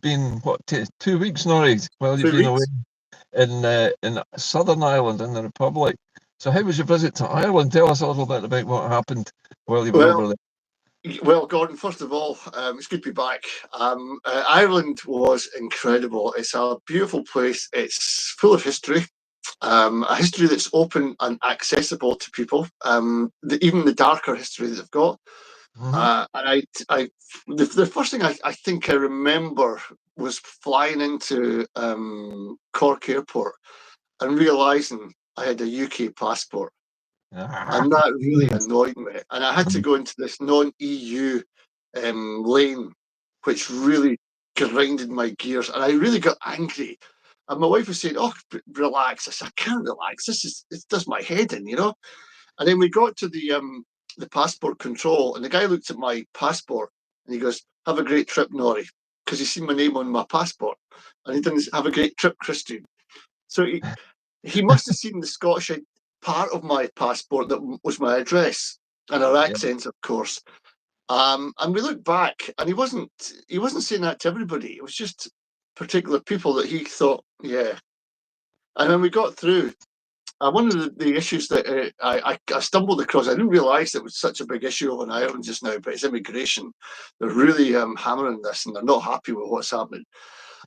been, what, 2 weeks, Norrie, while you've 2 been away weeks. in Southern Ireland, in the Republic. So how was your visit to Ireland? Tell us a little bit about what happened while you were over there. Well, Gordon, first of all, it's good to be back. Ireland was incredible. It's a beautiful place. It's full of history, a history that's open and accessible to people, even the darker history that they've got. And the first thing I think I remember was flying into Cork Airport and realising I had a UK passport. And that really annoyed me. And I had to go into this non-EU lane, which really grinded my gears. And I really got angry. And my wife was saying, "Oh, relax." I said, "I can't relax. It does my head in, you know." And then we got to the passport control, and the guy looked at my passport and he goes, "Have a great trip, Norrie," because he's seen my name on my passport. And he didn't have a great trip, Christian. So he must have seen the Scottish part of my passport that was my address and our accents, of course. And we looked back, and he wasn't saying that to everybody. It was just particular people that he thought, yeah. And when we got through, one of the issues that I stumbled across, I didn't realise it was such a big issue over in Ireland just now, but it's immigration. They're really hammering this, and they're not happy with what's happening.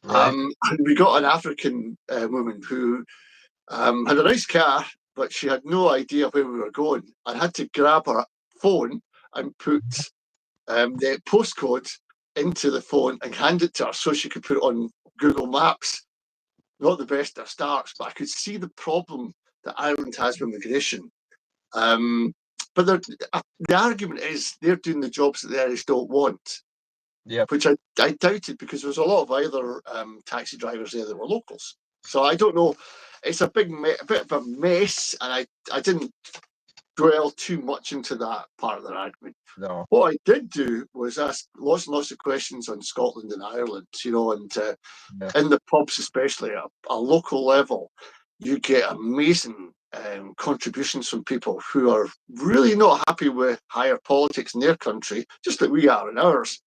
Right. And we got an African woman who had a nice car, but she had no idea where we were going. I had to grab her phone and put the postcode into the phone and hand it to her so she could put it on Google Maps. Not the best of starts, but I could see the problem that Ireland has with immigration. But the argument is they're doing the jobs that the Irish don't want. Yeah. Which I doubted, because there was a lot of other taxi drivers there that were locals. So I don't know. It's a bit of a mess, and I didn't dwell too much into that part of their argument. No. What I did do was ask lots and lots of questions on Scotland and Ireland, you know, and in the pubs, especially at a local level, you get amazing contributions from people who are really not happy with higher politics in their country, just like we are in ours.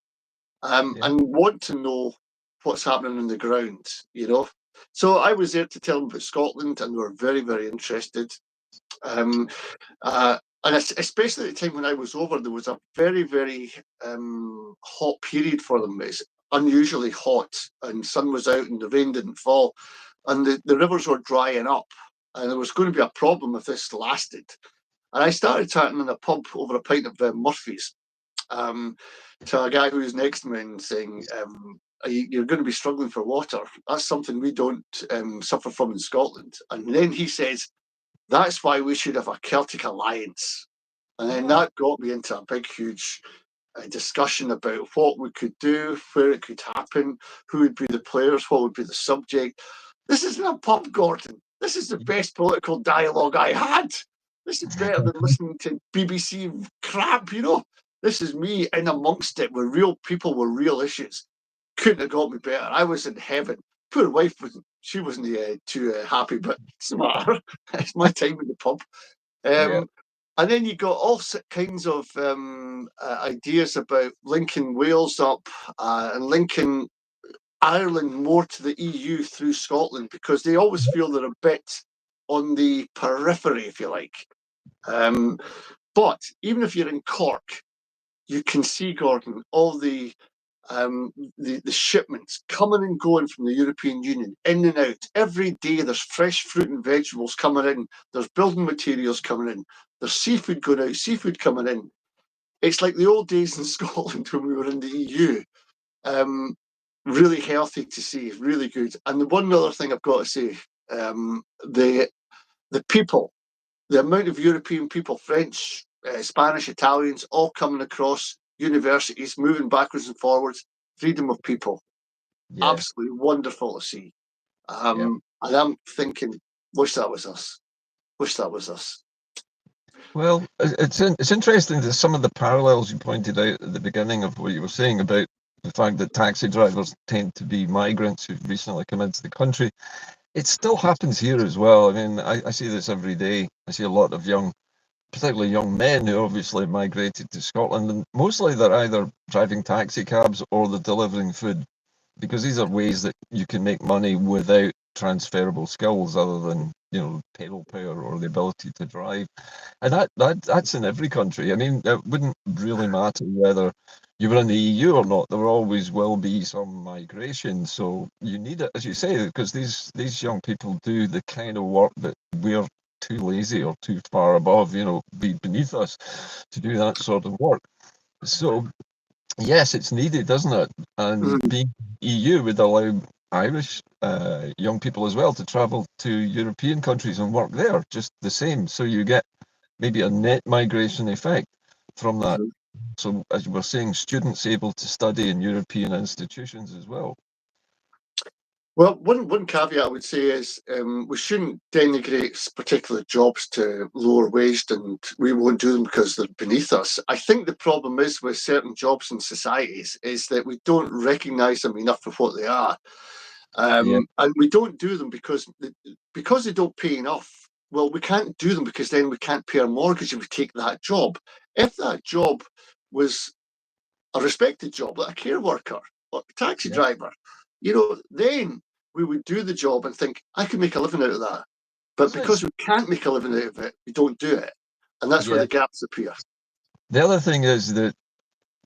And want to know what's happening on the ground, you know. So I was there to tell them about Scotland, and they were very, very interested. And especially at the time when I was over, there was a very, very hot period for them. It's unusually hot, and sun was out and the rain didn't fall, and the rivers were drying up, and there was going to be a problem if this lasted. And I started chatting in a pub over a pint of Murphy's to a guy who was next to me and saying, "You're going to be struggling for water. That's something we don't suffer from in Scotland." And then he says, "That's why we should have a Celtic alliance." And then that got me into a big, huge discussion about what we could do, where it could happen, who would be the players, what would be the subject. This isn't a pub, Gordon. This is the best political dialogue I had. This is better than listening to BBC crap, you know. This is me in amongst it with real people with real issues. Couldn't have got me better. I was in heaven. Poor wife wasn't too happy, but it's no matter. It's my time in the pub. And then you got all kinds of ideas about linking Wales up and linking Ireland more to the EU through Scotland, because they always feel they're a bit on the periphery, if you like. But even if you're in Cork, you can see, Gordon, all the shipments coming and going from the European Union, in and out. Every day there's fresh fruit and vegetables coming in. There's building materials coming in. There's seafood going out, seafood coming in. It's like the old days in Scotland when we were in the EU. Really healthy to see, really good. And the one other thing I've got to say, the people, the amount of European people, French, Spanish, Italians, all coming across universities, moving backwards and forwards, freedom of people. Absolutely wonderful to see. And I'm thinking, wish that was us. Wish that was us. Well, it's interesting that some of the parallels you pointed out at the beginning of what you were saying about the fact that taxi drivers tend to be migrants who've recently come into the country. It still happens here as well. I mean, I see this every day. I see a lot of particularly young men who obviously migrated to Scotland, and mostly they're either driving taxi cabs or they're delivering food. because these are ways that you can make money without transferable skills other than, you know, pedal power or the ability to drive. And that's in every country. I mean, it wouldn't really matter whether you were in the EU or not. There always will be some migration. So you need it, as you say, because these young people do the kind of work that we're too lazy or too far above, you know, be beneath us to do that sort of work. So yes, it's needed, doesn't it? And Mhm. being EU would allow Irish young people as well to travel to European countries and work there, just the same. So you get maybe a net migration effect from that. Mhm. So as you were saying, students able to study in European institutions as well. Well, one caveat I would say is we shouldn't denigrate particular jobs to lower waged and we won't do them because they're beneath us. I think the problem is with certain jobs in societies is that we don't recognise them enough for what they are. Yeah, And we don't do them because they don't pay enough. Well, we can't do them because then we can't pay our mortgage if we take that job. If that job was a respected job, like a care worker or a taxi yeah. driver, then we would do the job and think, I can make a living out of that. But Isn't it? because we can't make a living out of it, we don't do it. And that's where Yeah. the gaps appear. The other thing is that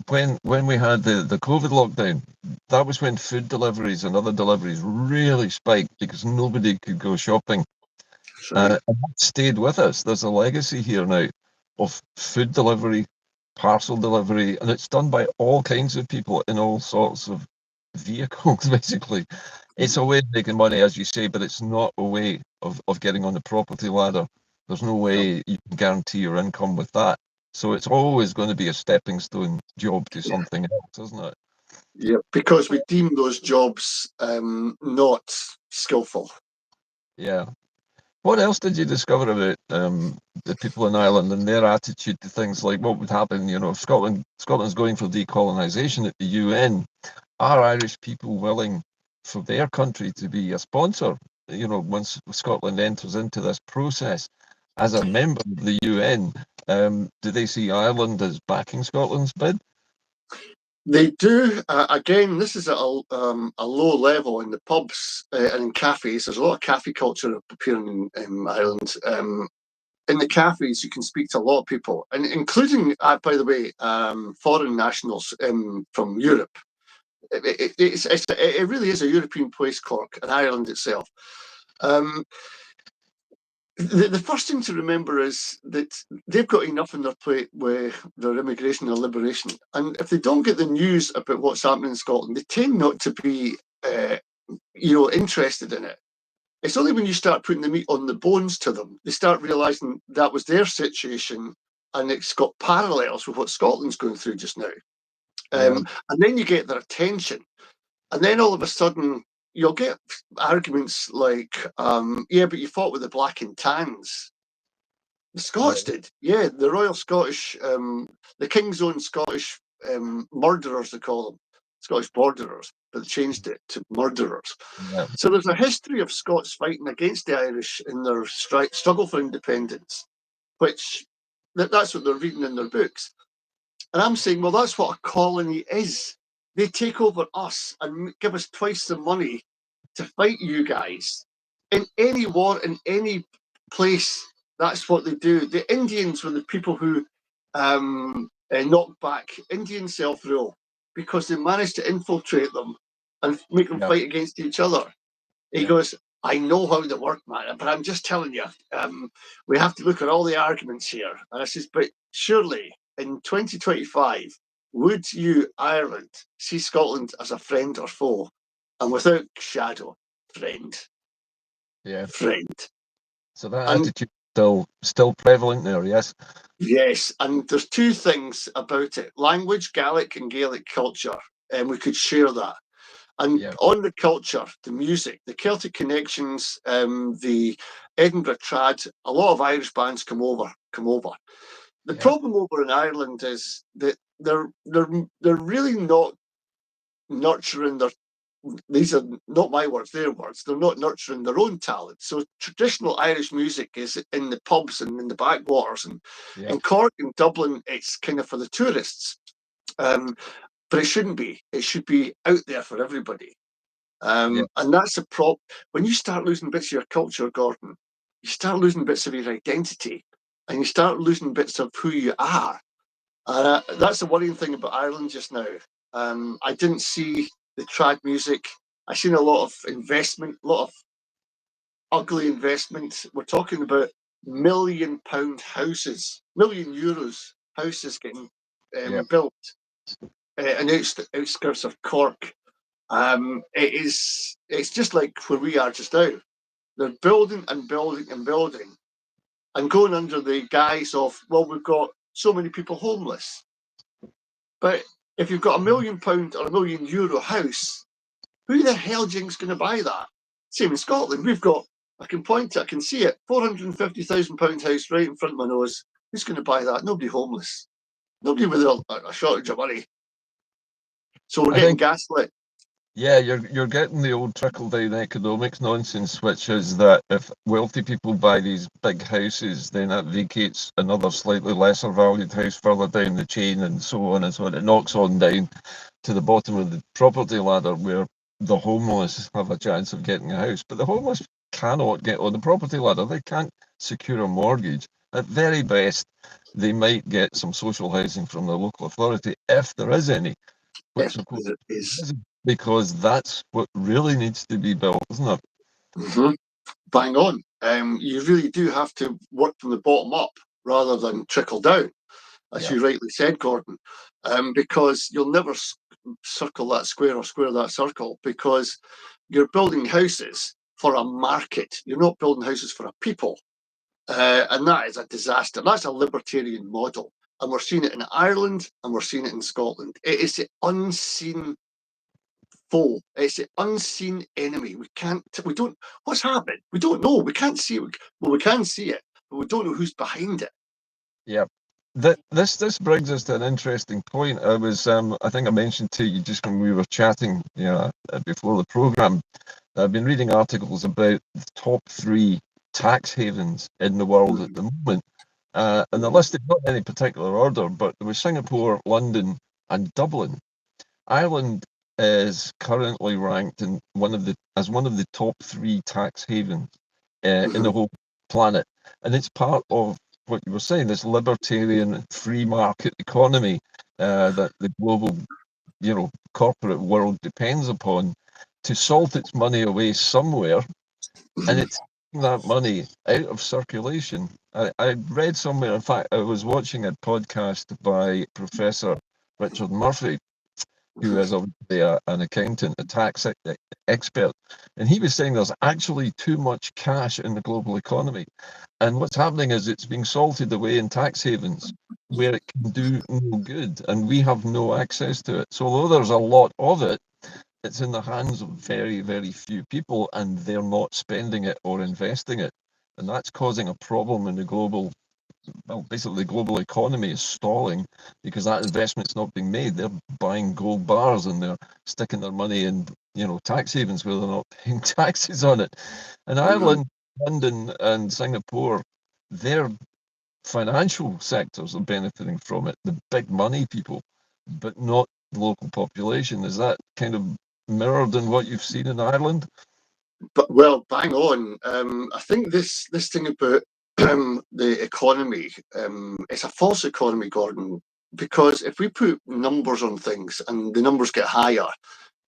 when we had the COVID lockdown, that was when food deliveries and other deliveries really spiked because nobody could go shopping. That's right. And that stayed with us. There's a legacy here now of food delivery, parcel delivery, and it's done by all kinds of people in all sorts of vehicles, basically. It's a way of making money, as you say, but it's not a way of getting on the property ladder. There's no No. way you can guarantee your income with that. So it's always going to be a stepping stone job to Yeah. something else, isn't it? Yeah. Because we deem those jobs not skillful. Yeah. What else did you discover about the people in Ireland and their attitude to things like what would happen? You know, if Scotland's going for decolonisation at the UN. Are Irish people willing for their country to be a sponsor? You know, once Scotland enters into this process as a member of the UN, do they see Ireland as backing Scotland's bid? They do. Again, this is at a low level in the pubs and in cafes. There's a lot of cafe culture appearing in Ireland. In the cafes, you can speak to a lot of people, and including, by the way, foreign nationals from Europe. It really is a European place, Cork, and Ireland itself. Um, the first thing to remember is that they've got enough on their plate with their immigration and liberation. And if they don't get the news about what's happening in Scotland, they tend not to be, interested in it. It's only when you start putting the meat on the bones to them, they start realising that was their situation and it's got parallels with what Scotland's going through just now. Yeah, And then you get their attention. And then all of a sudden, you'll get arguments like, yeah, but you fought with the Black and Tans. The Scots yeah, did, yeah. The Royal Scottish, the King's Own Scottish murderers, they call them, Scottish borderers, but they changed it to murderers. yeah, So there's a history of Scots fighting against the Irish in their struggle for independence, which that's what they're reading in their books. And I'm saying, well, that's what a colony is. They take over us and give us twice the money to fight you guys. In any war, in any place, that's what they do. The Indians were the people who knocked back Indian self rule because they managed to infiltrate them and make them yeah, fight against each other. He yeah. goes, I know how they work, man, but I'm just telling you, we have to look at all the arguments here. And I says, but surely in 2025, would you, Ireland, see Scotland as a friend or foe? And without shadow, friend, Yeah. friend. So that And attitude still prevalent there, yes. yes, and there's two things about it: language, Gaelic and Gaelic culture, and we could share that. And Yeah, on the culture, the music, the Celtic connections, the Edinburgh trad, a lot of Irish bands come over. The yeah, problem over in Ireland is that they're really not nurturing their. These are not my words, their words. They're not nurturing their own talent. So traditional Irish music is in the pubs and in the backwaters, and yeah, in Cork and Dublin, it's kind of for the tourists. But it shouldn't be. It should be out there for everybody. And that's the problem. When you start losing bits of your culture, Gordon, you start losing bits of your identity, and you start losing bits of who you are. That's the worrying thing about Ireland just now. I didn't see the trad music. I seen a lot of investment, a lot of ugly investment. We're talking about £1 million houses, €1 million houses getting built in the outskirts of Cork. It's just like where we are just now. They're building and building and building and going under the guise of, well, we've got so many people homeless. But if you've got £1 million or €1 million house, who the hell jink's going to buy that? Same in Scotland. We've got, I can point to, I can see it, £450,000 house right in front of my nose. Who's going to buy that? Nobody homeless. Nobody with a shortage of money. So we're getting gaslit. Yeah, you're getting the old trickle-down economics nonsense, which is that if wealthy people buy these big houses, then that vacates another slightly lesser valued house further down the chain, and so on and so on. It knocks on down to the bottom of the property ladder, where the homeless have a chance of getting a house. But the homeless cannot get on the property ladder. They can't secure a mortgage. At very best, they might get some social housing from the local authority, if there is any, which of course is, because that's what really needs to be built, isn't it? Mm-hmm. Bang on. You really do have to work from the bottom up rather than trickle down, as you rightly said, Gordon, because you'll never circle that square or square that circle, because you're building houses for a market. You're not building houses for a people. And that is a disaster. That's a libertarian model. And we're seeing it in Ireland and we're seeing it in Scotland. It is the unseen foe. It's the unseen enemy. We don't, what's happening? We don't know. We can't see it. Well, we can see it, but we don't know who's behind it. Yeah. This brings us to an interesting point. I think I mentioned to you just when we were chatting, before the program, I've been reading articles about the top 3 tax havens in the world at the moment. And the list is not in any particular order, but there was Singapore, London, and Dublin. Ireland is currently ranked as one of the top 3 tax havens in the whole planet, and it's part of what you were saying, this libertarian free market economy that the global, corporate world depends upon to salt its money away somewhere, and it's taking that money out of circulation. I read somewhere, in fact, I was watching a podcast by Professor Richard Murphy, who is obviously an accountant, a tax expert, and he was saying there's actually too much cash in the global economy, and what's happening is it's being salted away in tax havens where it can do no good, and we have no access to it. So although there's a lot of it, it's in the hands of very, very few people, and they're not spending it or investing it, and that's causing a problem in the global. Well, basically, the global economy is stalling because that investment's not being made. They're buying gold bars and they're sticking their money in, tax havens where they're not paying taxes on it. And Ireland, London, and Singapore, their financial sectors are benefiting from it. The big money people, but not the local population. Is that kind of mirrored in what you've seen in Ireland? But well, bang on. I think this thing about the economy, it's a false economy, Gordon, because if we put numbers on things and the numbers get higher,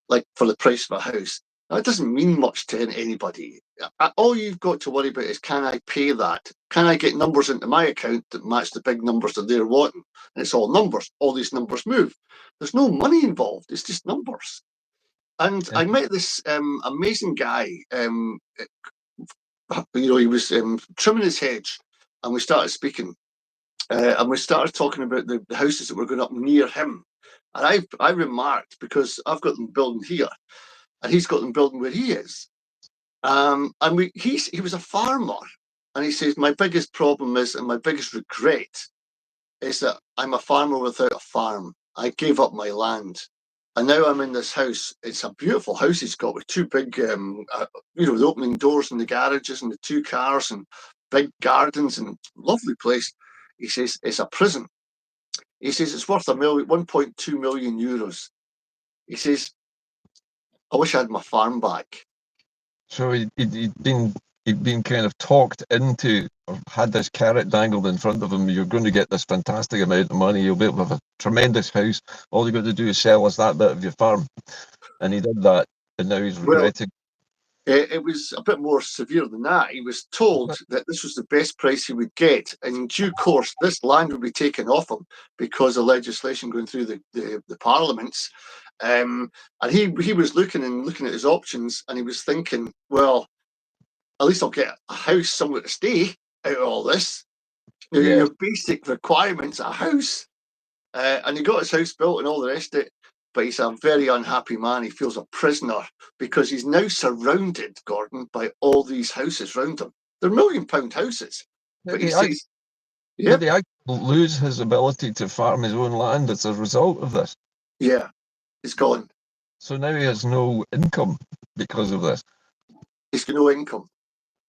like for the price of a house, that doesn't mean much to anybody. All you've got to worry about is, can I pay that? Can I get numbers into my account that match the big numbers that they're wanting? And it's all numbers. All these numbers move. There's no money involved. It's just numbers. And I met this amazing guy. He was trimming his hedge, and we started speaking, and we started talking about the houses that were going up near him. And I remarked, because I've got them building here, and he's got them building where he is. And he was a farmer, and he says, my biggest problem is, and my biggest regret is that I'm a farmer without a farm. I gave up my land. And now I'm in this house. It's a beautiful house he's got, with 2 big, the opening doors in the garages and the 2 cars and big gardens and lovely place. He says it's a prison. He says it's worth €1.2 million. He says, I wish I had my farm back. So he'd been kind of talked into, or had this carrot dangled in front of him. You're going to get this fantastic amount of money. You'll be able to have a tremendous house. All you got to do is sell us that bit of your farm. And he did that, and now he's Well, regretting. it was a bit more severe than that. He was told that this was the best price he would get. And in due course, this land would be taken off him because of legislation going through the parliaments. And he was looking at his options, and he was thinking, well, at least I'll get a house somewhere to stay out of all this. Your basic requirements, a house. And he got his house built and all the rest of it. But he's a very unhappy man. He feels a prisoner because he's now surrounded, Gordon, by all these houses round him. They're £1 million houses. But he says, did he lose his ability to farm his own land as a result of this? Yeah, it's gone. So now he has no income because of this. He's got no income.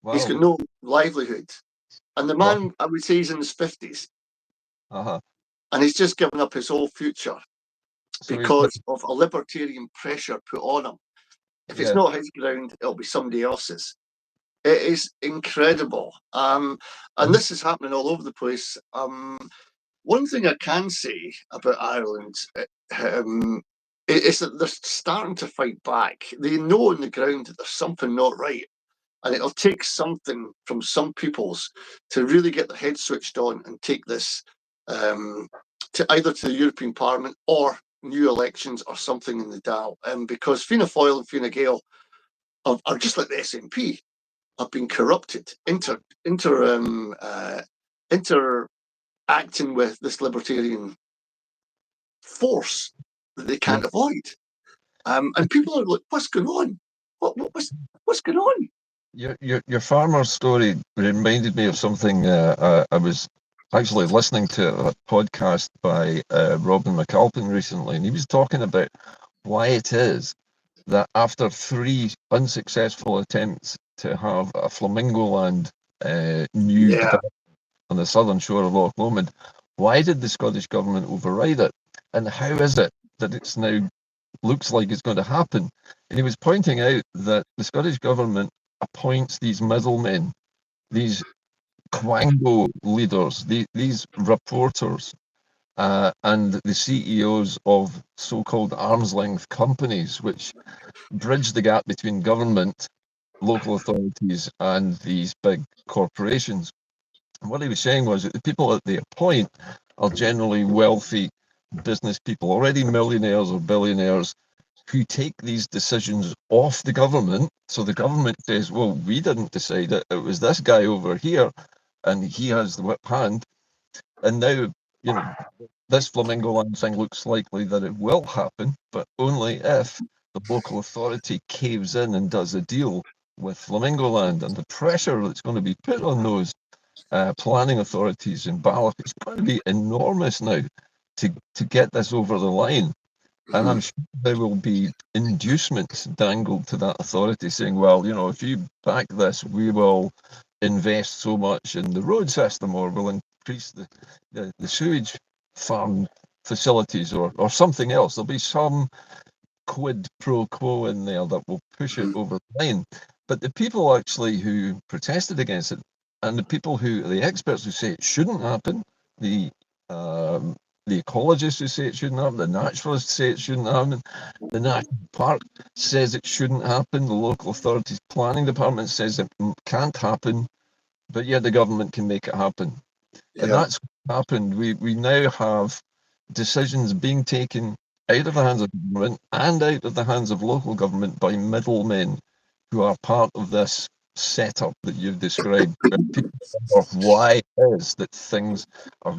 Wow. He's got no livelihood. And the man, I would say, he's in his 50s. And he's just given up his whole future because of a libertarian pressure put on him. If it's not his ground, it'll be somebody else's. It is incredible. And this is happening all over the place. One thing I can say about Ireland is that they're starting to fight back. They know on the ground that there's something not right. And it'll take something from some peoples to really get their head switched on and take this to either to the European Parliament or new elections or something in the Dáil. Because Fianna Fáil and Fine Gael are just like the SNP, have been corrupted, interacting with this libertarian force that they can't avoid. And people are like, what's going on? What's going on? Your farmer story reminded me of something. I was actually listening to a podcast by Robin McAlpin recently, and he was talking about why it is that after 3 unsuccessful attempts to have a Flamingo Land new on the southern shore of Loch Lomond, why did the Scottish Government override it? And how is it that it's now looks like it's going to happen? And he was pointing out that the Scottish Government appoints these middlemen, these quango leaders, these reporters, and the CEOs of so-called arm's length companies, which bridge the gap between government, local authorities, and these big corporations. And what he was saying was that the people that they appoint are generally wealthy business people, already millionaires or billionaires, who take these decisions off the government. So the government says, well, we didn't decide it. It was this guy over here, and he has the whip hand. And now, this Flamingo Land thing looks likely that it will happen, but only if the local authority caves in and does a deal with Flamingo Land. And the pressure that's going to be put on those planning authorities in Balloch is going to be enormous now to get this over the line. And I'm sure there will be inducements dangled to that authority saying, well, if you back this, we will invest so much in the road system, or we'll increase the sewage farm facilities, or something else. There'll be some quid pro quo in there that will push it over the line. But the people actually who protested against it, and the experts who say it shouldn't happen, the ecologists who say it shouldn't happen, the naturalists say it shouldn't happen, the National Park says it shouldn't happen, the local authorities planning department says it can't happen, but the government can make it happen. And that's what happened. We now have decisions being taken out of the hands of government and out of the hands of local government by middlemen who are part of this setup that you've described. People wonder why it is that things are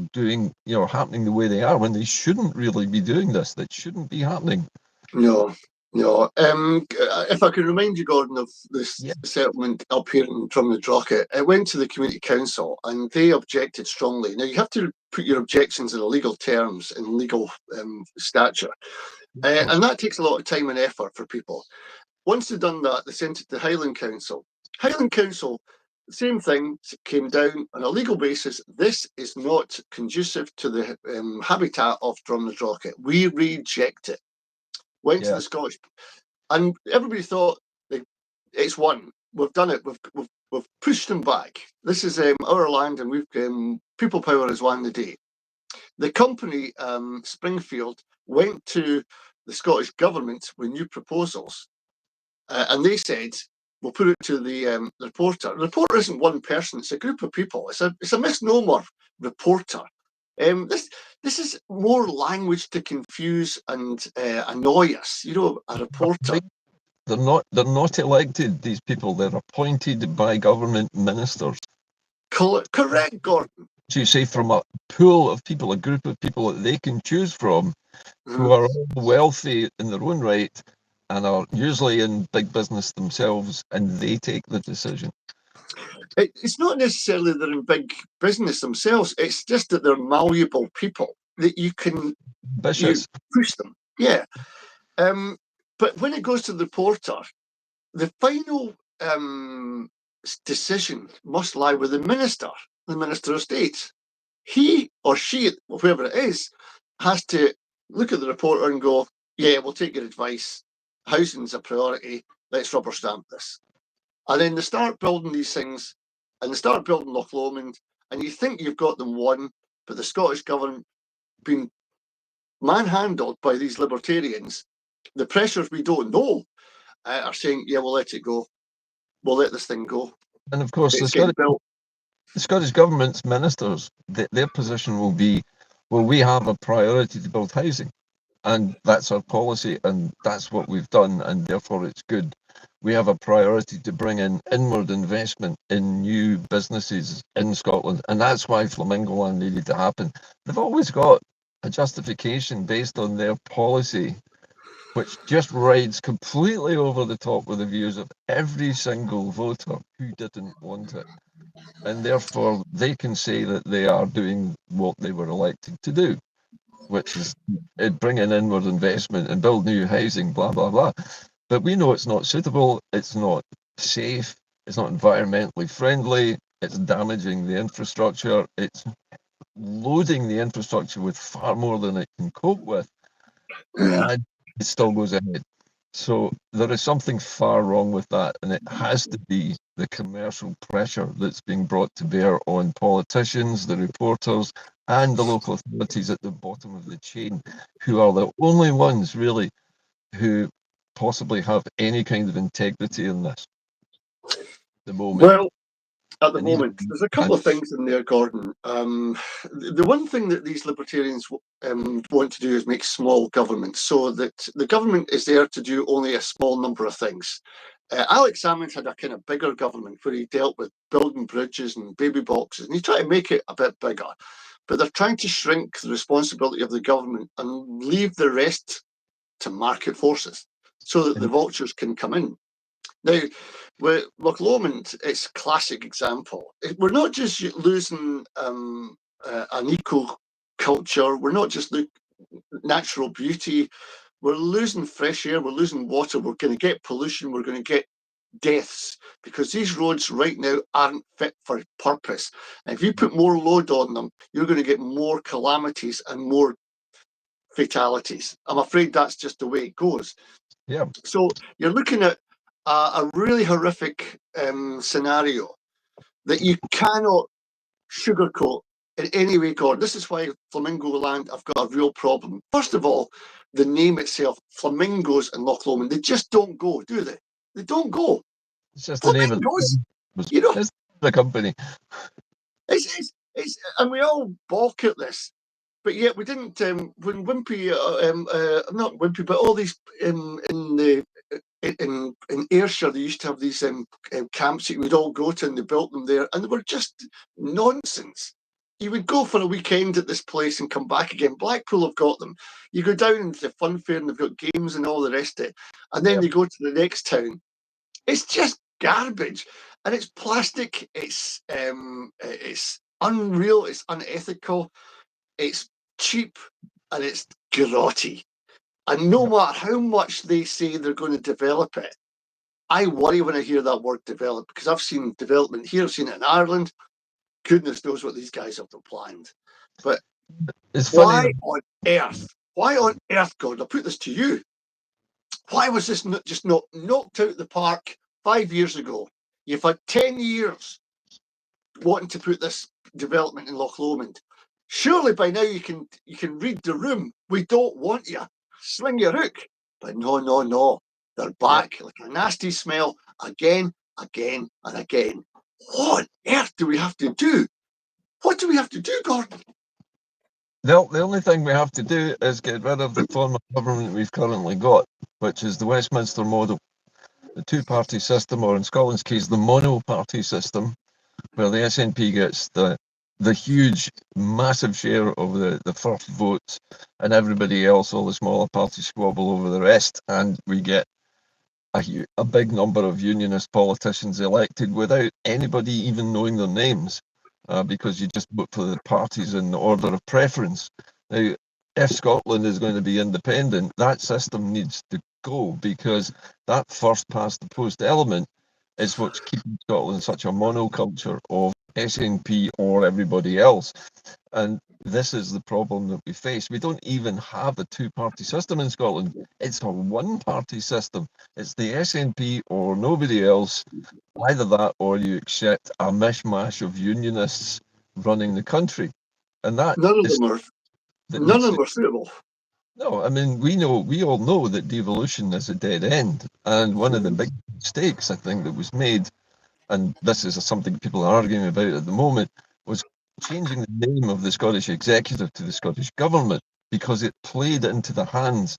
happening the way they are when they shouldn't really be doing this. That shouldn't be happening. No. If I can remind you, Gordon, of this settlement up here in Drumnadrochit, it went to the Community Council and they objected strongly. Now, you have to put your objections in legal terms, in legal stature. And that takes a lot of time and effort for people. Once they've done that, they sent it to Highland Council. Highland Council, the same thing, came down on a legal basis. This is not conducive to the habitat of Drumnadrochit. We reject it. Went to the Scottish And everybody thought, it's won. We've done it. We've pushed them back. This is our land, and we've people power has won the day. The company, Springfield, went to the Scottish Government with new proposals, and they said, we'll put it to the reporter. The reporter isn't one person, it's a group of people. It's a misnomer, reporter. This is more language to confuse and annoy us. You know, a reporter. They're not elected, these people. They're appointed by government ministers. Correct, Gordon. So you say from a pool of people, a group of people that they can choose from, who are all wealthy in their own right and are usually in big business themselves, and they take the decision. It's not necessarily they're in big business themselves. It's just that they're malleable people that you can push them. Yeah. But when it goes to the reporter, the final decision must lie with the Minister of State. He or she, whoever it is, has to look at the reporter and go, yeah, we'll take your advice. Housing's a priority. Let's rubber stamp this. And then they start building these things, and they start building Loch Lomond, and you think you've got them won, but the Scottish Government being manhandled by these libertarians, the pressures we don't know are saying, yeah, we'll let it go. We'll let this thing go. And of course, the Scottish Government's ministers, their position will be, well, we have a priority to build housing, and that's our policy, and that's what we've done, and therefore it's good. We have a priority to bring in inward investment in new businesses in Scotland, and that's why Flamingo Land needed to happen. They've always got a justification based on their policy, which just rides completely over the top with the views of every single voter who didn't want it. And therefore, they can say that they are doing what they were elected to do, which is bring in inward investment and build new housing, blah, blah, blah. But we know it's not suitable, it's not safe, it's not environmentally friendly, it's damaging the infrastructure, it's loading the infrastructure with far more than it can cope with, and it still goes ahead. So there is something far wrong with that, and it has to be the commercial pressure that's being brought to bear on politicians, the reporters, and the local authorities at the bottom of the chain, who are the only ones really who possibly have any kind of integrity in this at the moment. Well, at the moment, there's a couple of things in there, Gordon. The one thing that these libertarians want to do is make small government, so that the government is there to do only a small number of things. Alex Salmond had a kind of bigger government where he dealt with building bridges and baby boxes, and he tried to make it a bit bigger. But they're trying to shrink the responsibility of the government and leave the rest to market forces so that the vultures can come in. Now, with Loch Lomond, it's a classic example. We're not just losing an eco culture, we're not just natural beauty, we're losing fresh air, we're losing water, we're going to get pollution, we're going to get deaths, because these roads right now aren't fit for purpose. And if you put more load on them, you're going to get more calamities and more fatalities. I'm afraid that's just the way it goes. Yeah. So you're looking at a really horrific scenario that you cannot sugarcoat in any way, Gordon. This is why Flamingo Land have got a real problem. First of all, the name itself, Flamingos and Loch Lomond, they just don't go, do they? They don't go. It's just Flamingos, the name of you know, it's the company. It's and we all balk at this. But yet we didn't, when Wimpy, not Wimpy, but all these in Ayrshire, they used to have these camps that we'd all go to, and they built them there, and they were just nonsense. You would go for a weekend at this place and come back again. Blackpool have got them. You go down into the fun fair and they've got games and all the rest of it. And then you go to the next town. It's just garbage. And it's plastic. It's unreal. It's unethical. It's cheap, and it's grotty. And no matter how much they say they're going to develop it, I worry when I hear that word develop, because I've seen development here, I've seen it in Ireland. Goodness knows what these guys have planned. But it's why on earth, God, I'll put this to you, Why was this not just not knocked out the park 5 years ago? You've had 10 years wanting to put this development in Loch Lomond. Surely by now you can read the room. We don't want you. Sling your hook. But no. They're back like a nasty smell again, and again. What on earth do we have to do? What do we have to do, Gordon? The only thing we have to do is get rid of the form of government we've currently got, which is the Westminster model, the two-party system, or in Scotland's case, the mono-party system, where the SNP gets the huge, massive share of the first votes, and everybody else, all the smaller parties, squabble over the rest, and we get a big number of unionist politicians elected without anybody even knowing their names. Because you just vote for the parties in the order of preference. Now, if Scotland is going to be independent, that system needs to go, because that first past the post element is what's keeping Scotland such a monoculture of SNP or everybody else. And this is the problem that we face. We don't even have a two-party system in Scotland. It's a one-party system. It's the SNP or nobody else. Either that, or you accept a mishmash of unionists running the country, and that none of them are suitable. No, I mean, we all know that devolution is a dead end, and one of the big mistakes I think that was made, and this is something people are arguing about at the moment, was changing the name of the Scottish Executive to the Scottish Government, because it played into the hands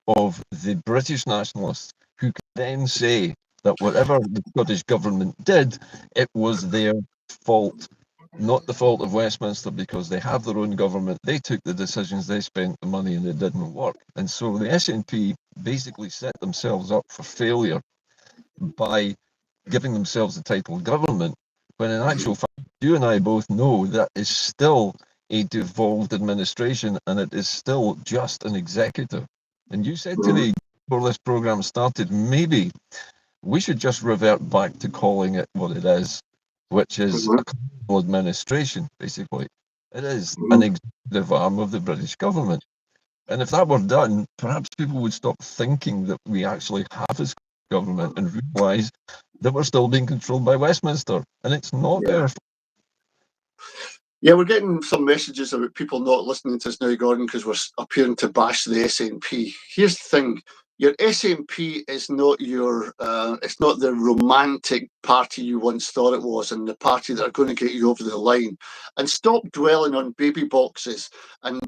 of the British nationalists, who could then say that whatever the Scottish Government did, it was their fault, not the fault of Westminster, because they have their own government, they took the decisions, they spent the money, and it didn't work. And so the SNP basically set themselves up for failure by giving themselves the title government, when in actual fact, you and I both know that is still a devolved administration, and it is still just an executive. And you said to me before this program started, maybe we should just revert back to calling it what it is, which is a colonial administration, basically. It is an executive arm of the British government. And if that were done, perhaps people would stop thinking that we actually have a government and realise that we're still being controlled by Westminster, and it's not their fault. Yeah, we're getting some messages about people not listening to us now, Gordon, because we're appearing to bash the SNP. Here's the thing. Your SNP is not it's not the romantic party you once thought it was, and the party that are going to get you over the line. And stop dwelling on baby boxes and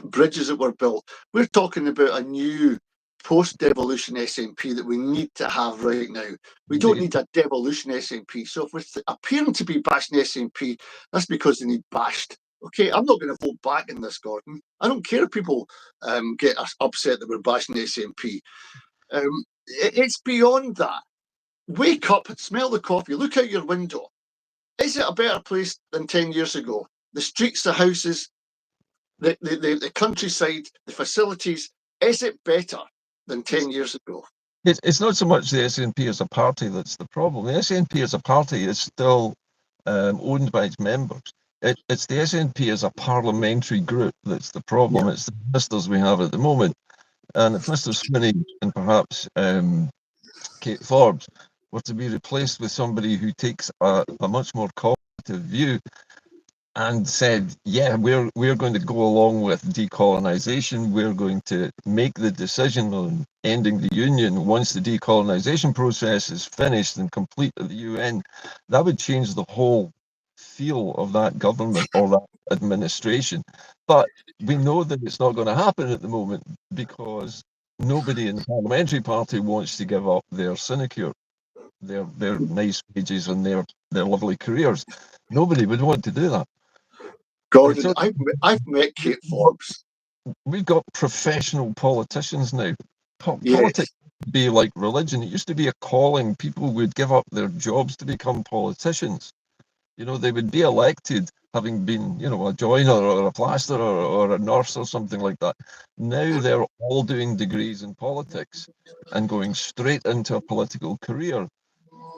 bridges that were built. We're talking about a new post-devolution SNP that we need to have right now. We don't need a devolution SNP. So if we're appearing to be bashing SNP, that's because they need bashed. Okay, I'm not going to vote back in this, Gordon. I don't care if people get upset that we're bashing the SNP. It's beyond that. Wake up, smell the coffee, look out your window. Is it a better place than 10 years ago? The streets, the houses, the countryside, the facilities, is it better than 10 years ago? It's not so much the SNP as a party that's the problem. The SNP as a party is still owned by its members. It's the SNP as a parliamentary group that's the problem. It's the ministers we have at the moment. And if Mr. Swinney and perhaps Kate Forbes were to be replaced with somebody who takes a much more cognitive view and said, yeah, we're going to go along with decolonisation, we're going to make the decision on ending the Union once the decolonisation process is finished and complete at the UN, that would change the whole feel of that government or that administration. But we know that it's not going to happen at the moment, because nobody in the parliamentary party wants to give up their sinecure, their nice wages and their lovely careers. Nobody would want to do that. Gordon, so, I've met Kate Forbes. We've got professional politicians now. Politics used to be like religion. It used to be a calling. People would give up their jobs to become politicians. You know, they would be elected having been, you know, a joiner or a plasterer or a nurse or something like that. Now they're all doing degrees in politics and going straight into a political career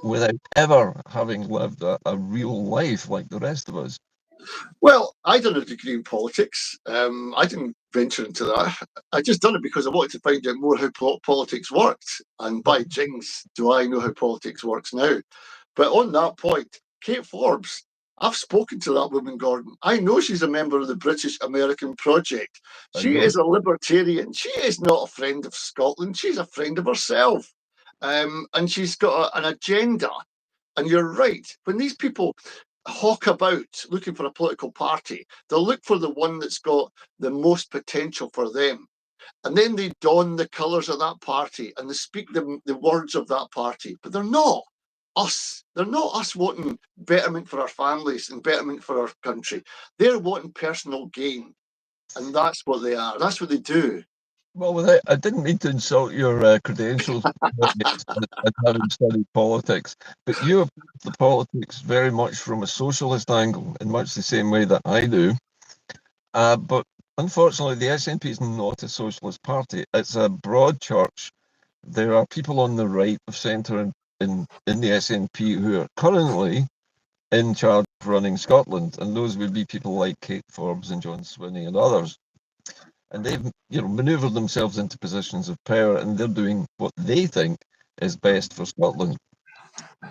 without ever having lived a real life like the rest of us. Well, I done a degree in politics. I didn't venture into that. I just done it because I wanted to find out more how politics worked. And by jings, do I know how politics works now. But on that point, Kate Forbes, I've spoken to that woman, Gordon. I know she's a member of the British American Project. She is a libertarian. She is not a friend of Scotland. She's a friend of herself. And she's got an agenda. And you're right. When these people hawk about looking for a political party, they'll look for the one that's got the most potential for them. And then they don the colours of that party and they speak the words of that party. But they're not us. They're not us wanting betterment for our families and betterment for our country. They're wanting personal gain. And that's what they are. That's what they do. Well, I didn't mean to insult your credentials at having studied politics, but you have the politics very much from a socialist angle, in much the same way that I do. But unfortunately, the SNP is not a socialist party. It's a broad church. There are people on the right of centre in the SNP who are currently in charge of running Scotland, and those would be people like Kate Forbes and John Swinney and others. And they've manoeuvred themselves into positions of power, and they're doing what they think is best for Scotland.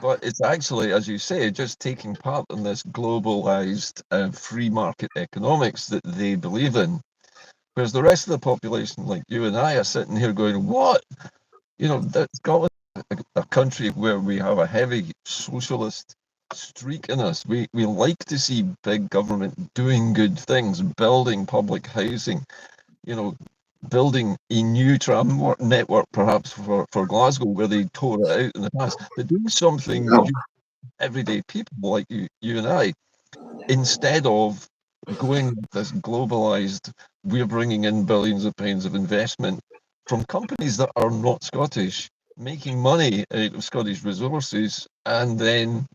But it's actually, as you say, just taking part in this globalized free market economics that they believe in. Whereas the rest of the population, like you and I, are sitting here going, what? Scotland is a country where we have a heavy socialist streak in us. We like to see big government doing good things, building public housing, building a new tram network perhaps for Glasgow where they tore it out in the past, but doing something everyday people like you and I, instead of going with this globalized, we're bringing in billions of pounds of investment from companies that are not Scottish, making money out of Scottish resources and then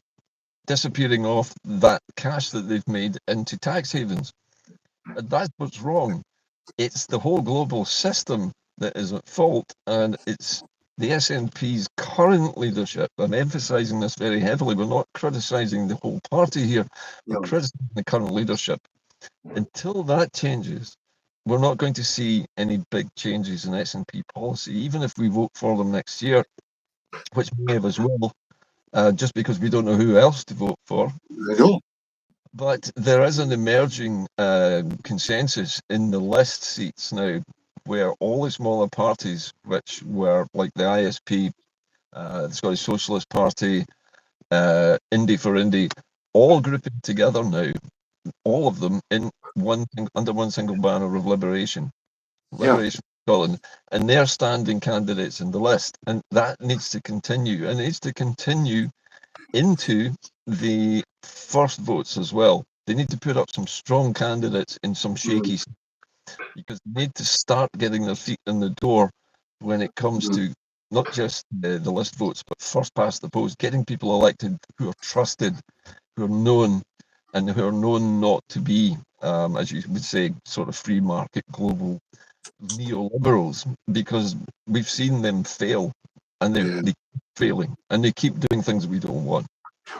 disappearing off that cash that they've made into tax havens. And that's what's wrong. It's the whole global system that is at fault, and it's the SNP's current leadership. I'm emphasising this very heavily. We're not criticising the whole party here. We're criticising the current leadership. Until that changes, we're not going to see any big changes in SNP policy, even if we vote for them next year, which many of us will, just because we don't know who else to vote for. But there is an emerging consensus in the list seats now, where all the smaller parties, which were like the ISP, the Scottish Socialist Party, Inde for Inde, all grouping together now, all of them in under one single banner of Liberation Scotland, and they're standing candidates in the list, and that needs to continue, and it needs to continue into the first votes as well. They need to put up some strong candidates in some shaky, because they need to start getting their feet in the door when it comes to not just the list votes, but first past the post, getting people elected who are trusted, who are known, and who are known not to be, as you would say, sort of free market global neoliberals, because we've seen them fail, and they keep failing, and they keep doing things we don't want.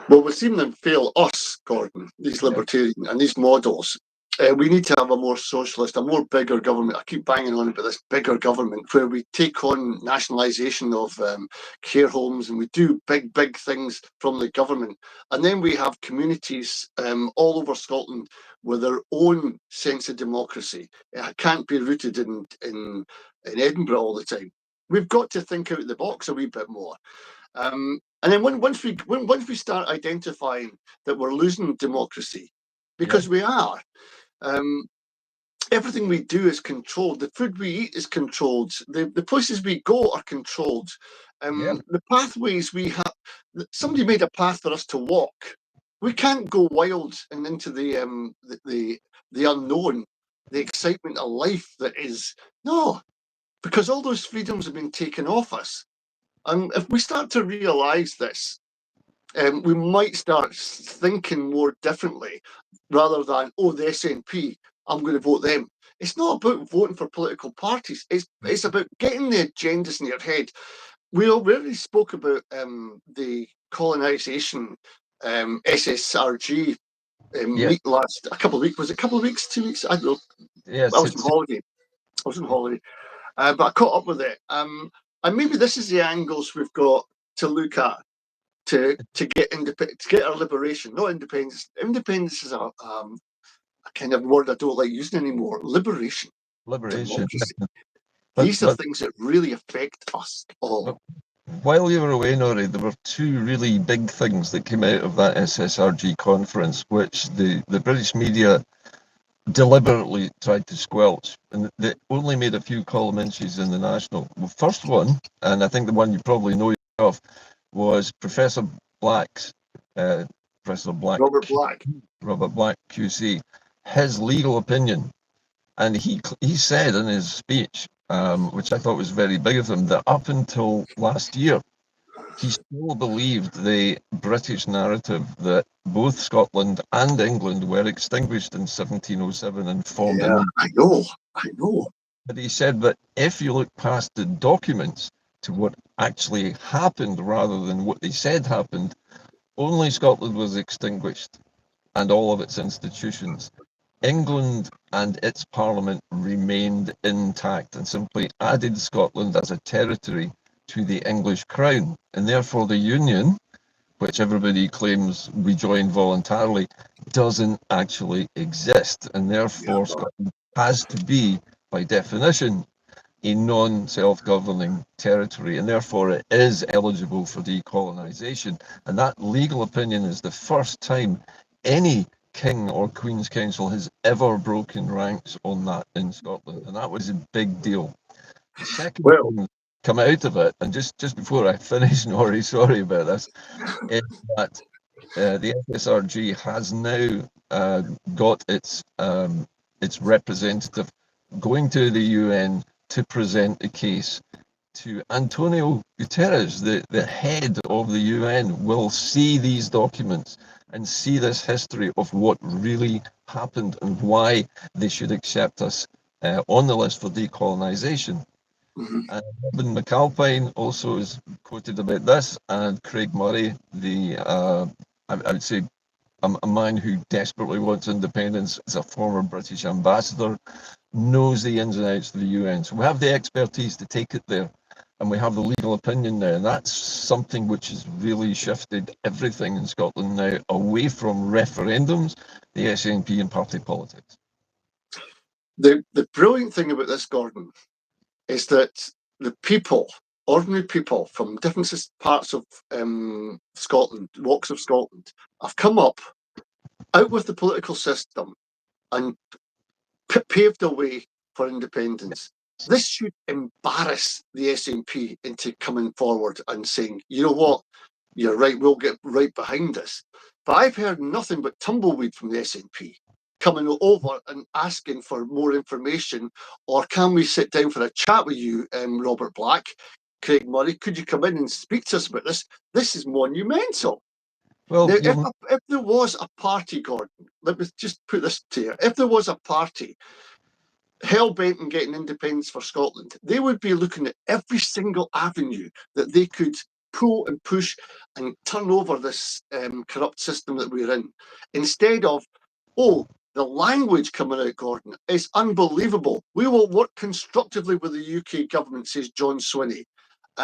Well, we've seen them fail us, Gordon, these libertarian and these models. We need to have a more socialist, a more bigger government. I keep banging on about this bigger government where we take on nationalisation of care homes and we do big things from the government. And then we have communities all over Scotland with their own sense of democracy. It can't be rooted in Edinburgh all the time. We've got to think out of the box a wee bit more. And then once we start identifying that we're losing democracy, because we are, everything we do is controlled. The food we eat is controlled. The places we go are controlled. The pathways we have. Somebody made a path for us to walk. We can't go wild and into the unknown, the excitement of life that is. No, because all those freedoms have been taken off us. And if we start to realise this, we might start thinking more differently rather than, oh, the SNP, I'm going to vote them. It's not about voting for political parties. It's about getting the agendas in your head. We already spoke about the colonisation, SSRG meet last a couple of weeks. Was it a couple of weeks, 2 weeks? I don't know. Yes, I was on holiday. But I caught up with it. And maybe this is the angles we've got to look at to get independence, to get our liberation, not independence. Independence is a kind of word I don't like using anymore. Liberation. Democracy. These are things that really affect us all. While you were away, Norrie, there were two really big things that came out of that SSRG conference, which the British media deliberately tried to squelch, and they only made a few column inches in the National. Well, first one, and I think the one you probably know of, was Professor Black's, Robert Black QC, his legal opinion. And he said in his speech, which I thought was very big of him, that up until last year, he still believed the British narrative that both Scotland and England were extinguished in 1707 and formed. Yeah, I know. But he said that if you look past the documents to what actually happened rather than what they said happened, only Scotland was extinguished and all of its institutions. England and its parliament remained intact and simply added Scotland as a territory to the English crown, and therefore the union, which everybody claims we joined voluntarily, doesn't actually exist, and therefore Scotland has to be, by definition, a non-self-governing territory, and therefore it is eligible for decolonisation. And that legal opinion is the first time any King or Queen's Council has ever broken ranks on that in Scotland, and that was a big deal. The second thing come out of it, and just before I finish, Norrie, sorry about this, is that the SSRG has now got its representative going to the UN to present a case to Antonio Guterres, the head of the UN, will see these documents and see this history of what really happened and why they should accept us on the list for decolonisation. And Robin McAlpine also is quoted about this, and Craig Murray, I would say a man who desperately wants independence, is a former British ambassador, knows the ins and outs of the UN. So we have the expertise to take it there, and we have the legal opinion now. And that's something which has really shifted everything in Scotland now away from referendums, the SNP and party politics. The brilliant thing about this, Gordon, is that the people, ordinary people from different parts of Scotland, walks of Scotland, have come up out with the political system and paved the way for independence. This should embarrass the SNP into coming forward and saying, you know what, you're right, we'll get right behind this. But I've heard nothing but tumbleweed from the SNP coming over and asking for more information, or can we sit down for a chat with you, Robert Black, Craig Murray, could you come in and speak to us about this? This is monumental. Well, now, if there was a party, Gordon, let me just put this to you, if there was a party hell-bent on getting independence for Scotland, they would be looking at every single avenue that they could pull and push and turn over this corrupt system that we're in, instead of, the language coming out, Gordon, is unbelievable. We will work constructively with the UK government, says John Swinney.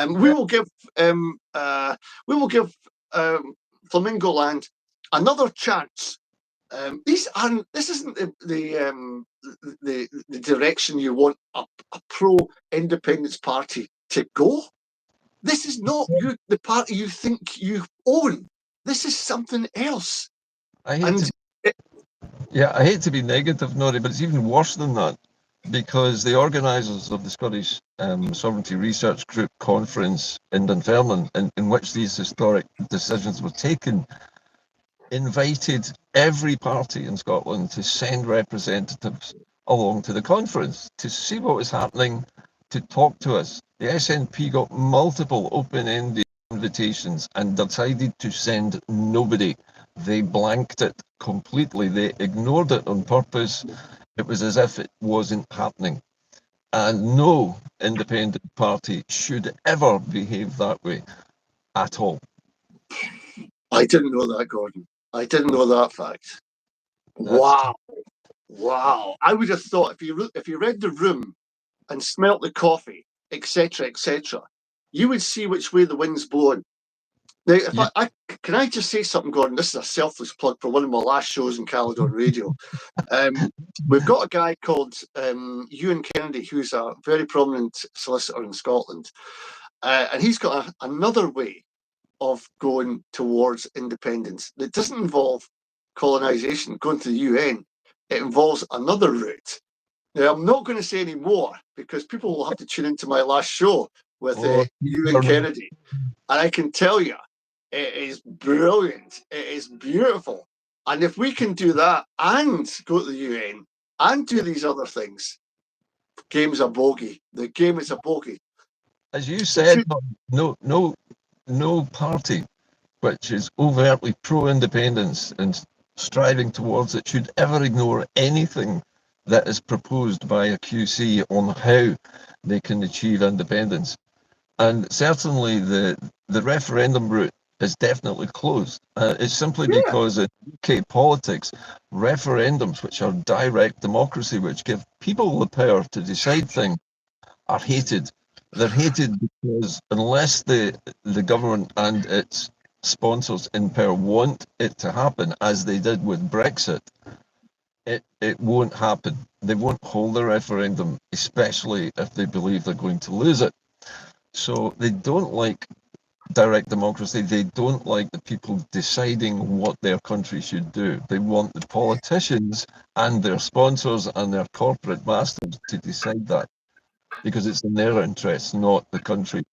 We will give Flamingo Land another chance. This isn't the direction you want a pro-independence party to go. This is not the party you think you own. This is something else. I hate to be negative, Norrie, but it's even worse than that, because the organisers of the Scottish Sovereignty Research Group conference in Dunfermline, in which these historic decisions were taken, invited every party in Scotland to send representatives along to the conference to see what was happening, to talk to us. The SNP got multiple open-ended invitations and decided to send nobody. They blanked it completely. They ignored it on purpose. It was as if it wasn't happening. And no independent party should ever behave that way at all. I didn't know that, Gordon. I didn't know that fact. Wow. Wow. I would have thought if you read the room and smelt the coffee, etc., etc., you would see which way the wind's blowing. Now, if You, can I just say something, Gordon? This is a selfless plug for one of my last shows in Caledon Radio. We've got a guy called Ewan Kennedy, who's a very prominent solicitor in Scotland, and he's got another way of going towards independence that doesn't involve colonisation, going to the UN. It involves another route. Now, I'm not going to say any more because people will have to tune into my last show with Ewan Kennedy. And I can tell you, it is brilliant. It is beautiful. And if we can do that and go to the UN and do these other things, game's a bogey. The game is a bogey. as you said, no party which is overtly pro-independence and striving towards it should ever ignore anything that is proposed by a QC on how they can achieve independence. And certainly the referendum route is definitely closed. It's simply because in UK politics, referendums, which are direct democracy, which give people the power to decide things, are hated. They're hated because unless the government and its sponsors in power want it to happen, as they did with Brexit, it won't happen. They won't hold a referendum, especially if they believe they're going to lose it. So they don't like direct democracy. They don't like the people deciding what their country should do. They want the politicians and their sponsors and their corporate masters to decide that, because it's in their interests, not the country's.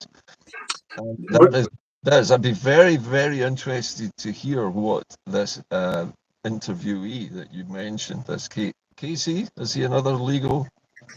I'd be very, very interested to hear what this interviewee that you mentioned, this Casey, is he another legal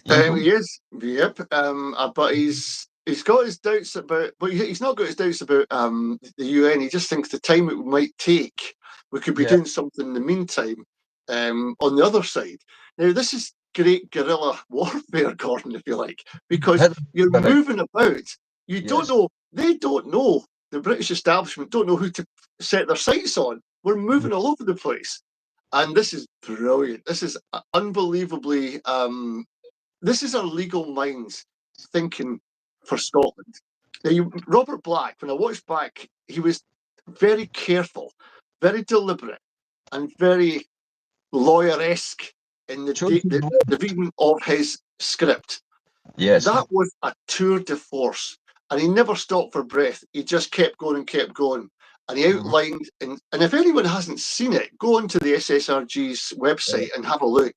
evil? He is, yep. But he's got his doubts about, but he's not got his doubts about the UN. He just thinks the time it might take, we could be doing something in the meantime on the other side. Now, this is great guerrilla warfare, Gordon, if you like, because you're moving about. You don't know, they don't know, the British establishment don't know who to set their sights on. We're moving all over the place. And this is brilliant. This is unbelievably, this is our legal minds thinking for Scotland. Now, Robert Black, when I watched back, he was very careful, very deliberate, and very lawyer-esque in the reading of his script. Yes. That was a tour de force, and he never stopped for breath. He just kept going and kept going. And he outlined, and if anyone hasn't seen it, go onto the SSRG's website and have a look.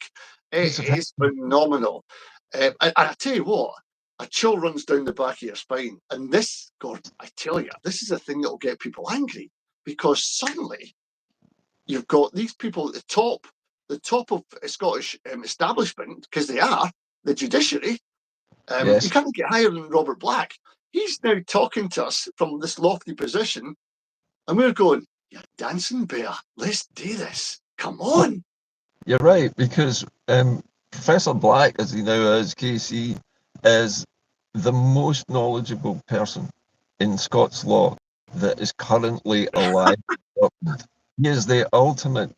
It is phenomenal. And I tell you what, a chill runs down the back of your spine. And this, Gordon, I tell you, this is a thing that will get people angry, because suddenly you've got these people at the top of a Scottish establishment, because they are the judiciary. You can't get higher than Robert Black. He's now talking to us from this lofty position, and we're going, "You dancing bear, let's do this. Come on." You're right, because Professor Black, as he now is, KC, is the most knowledgeable person in Scots law that is currently alive. He is the ultimate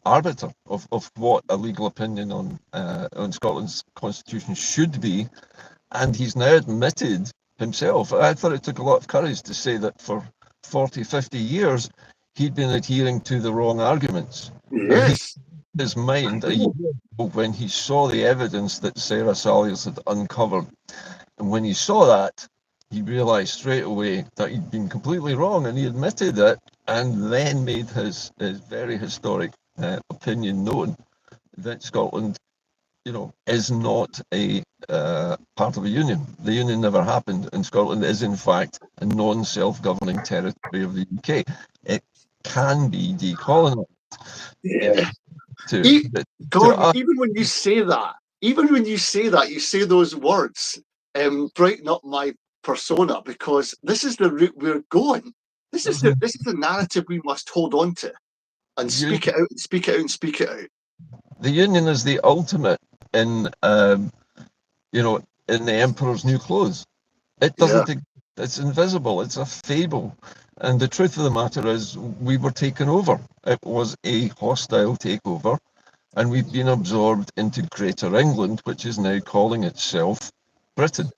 arbiter of what a legal opinion on Scotland's constitution should be, and he's now admitted himself. I thought it took a lot of courage to say that for 40, 50 years he'd been adhering to the wrong arguments. Yes. His mind a year ago when he saw the evidence that Sarah Salyers had uncovered, and when he saw that, he realised straight away that he'd been completely wrong, and he admitted it, and then made his very historic opinion known that Scotland, is not a part of a union. The union never happened, and Scotland is in fact a non-self-governing territory of the UK. It can be decolonised. Yeah. Gordon, even when you say that, you say those words, brighten up my persona, because this is the route we're going. This is the narrative we must hold on to and speak it out and speak it out and speak it out. The union is the ultimate in in the emperor's new clothes. It doesn't It's invisible. It's a fable. And the truth of the matter is, we were taken over. It was a hostile takeover, and we've been absorbed into Greater England, which is now calling itself Britain.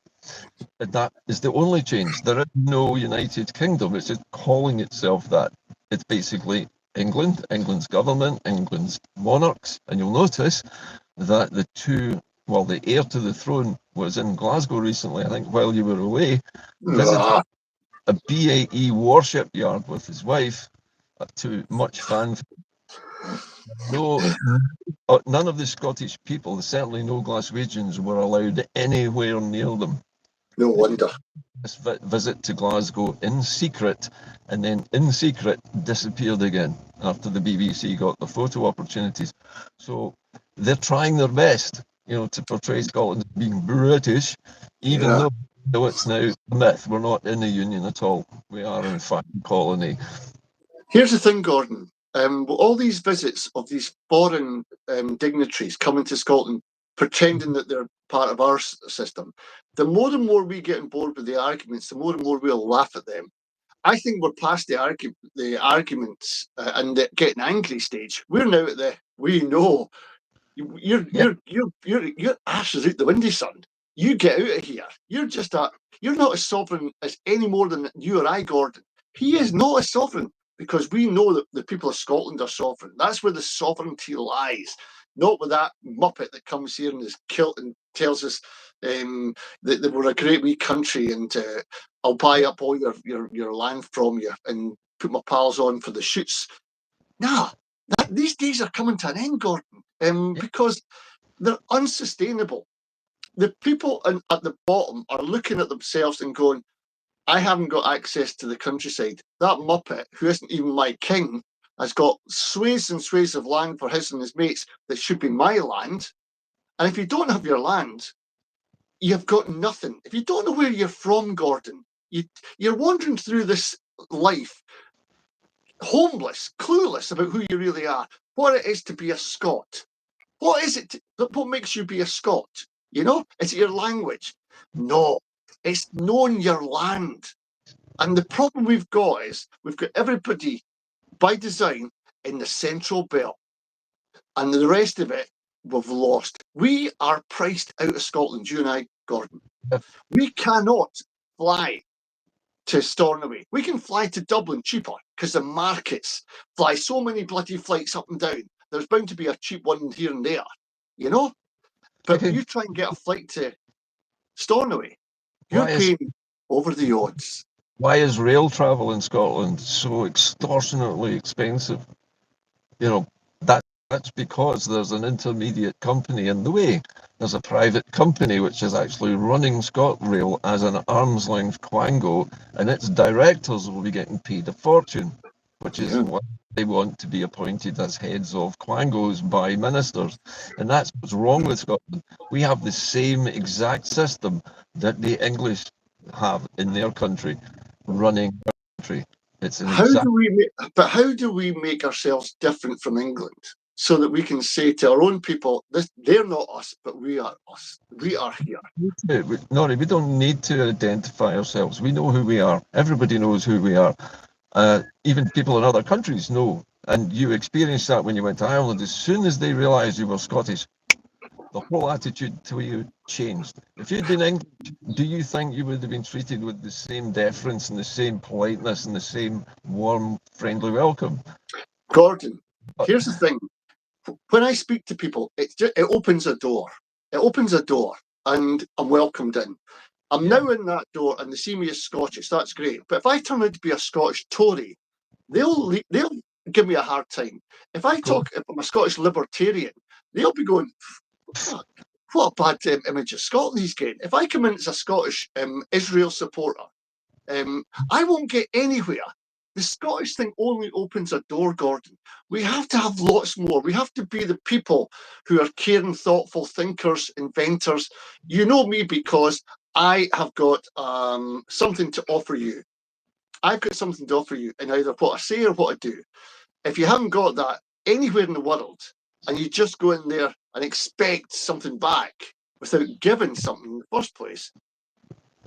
And that is the only change. There is no United Kingdom. It's just calling itself that. It's basically England, England's government, England's monarchs. And you'll notice that the heir to the throne was in Glasgow recently, I think, while you were away, visiting a BAE warship yard with his wife to much fanfare. No, none of the Scottish people, certainly no Glaswegians, were allowed anywhere near them. No wonder. This visit to Glasgow in secret, and then in secret disappeared again after the BBC got the photo opportunities. So they're trying their best, to portray Scotland as being British, even though it's now a myth. We're not in a union at all. We are, in fact, a colony. Here's the thing, Gordon. All these visits of these foreign dignitaries coming to Scotland, pretending that they're part of our system, the more and more we get on board with the arguments, the more and more we'll laugh at them. I think we're past the arguments and the getting angry stage. We're now at the we know. Your ass is out the window, son. You get out of here. You're not as sovereign as any more than you or I, Gordon. He is not as sovereign because we know that the people of Scotland are sovereign. That's where the sovereignty lies. Not with that muppet that comes here in his kilt and tells us that we're a great wee country and I'll buy up all your land from you and put my pals on for the shoots. Nah, these days are coming to an end, Gordon, because they're unsustainable. The people at the bottom are looking at themselves and going, I haven't got access to the countryside. That muppet, who isn't even my king, has got swathes and swathes of land for his and his mates that should be my land. And if you don't have your land, you've got nothing. If you don't know where you're from, Gordon, you're wandering through this life homeless, clueless about who you really are, what it is to be a Scot. What is it? What makes you be a Scot? Is it your language? No, it's knowing your land. And the problem we've got is we've got everybody by design in the central belt, and the rest of it we've lost. We are priced out of Scotland, you and I, Gordon. We cannot fly to Stornoway. We can fly to Dublin cheaper because the markets fly so many bloody flights up and down. There's bound to be a cheap one here and there, But if you try and get a flight to Stornoway, you're paying over the odds. Why is rail travel in Scotland so extortionately expensive? That's because there's an intermediate company in the way. There's a private company which is actually running ScotRail as an arm's length quango, and its directors will be getting paid a fortune, which is what they want to be appointed as heads of quangos by ministers. And that's what's wrong with Scotland. We have the same exact system that the English have in their country, running our country. It's an how do we make ourselves different from England so that we can say to our own people, they're not us, but we are us. We are here. Nori, we don't need to identify ourselves. We know who we are. Everybody knows who we are. Even people in other countries know. And you experienced that when you went to Ireland. As soon as they realised you were Scottish, the whole attitude to you changed. If you'd been English, do you think you would have been treated with the same deference and the same politeness and the same warm, friendly welcome? Gordon, here's the thing. When I speak to people, it opens a door. It opens a door and I'm welcomed in. I'm now in that door and they see me as Scottish. That's great. But if I turn out to be a Scottish Tory, they'll give me a hard time. If I'm a Scottish Libertarian, they'll be going, what a bad image of Scotland he's getting. If I come in as a Scottish Israel supporter, I won't get anywhere. The Scottish thing only opens a door, Gordon. We have to have lots more. We have to be the people who are caring, thoughtful thinkers, inventors. You know me because I have got something to offer you. I've got something to offer you in either what I say or what I do. If you haven't got that anywhere in the world, and you just go in there and expect something back without giving something in the first place,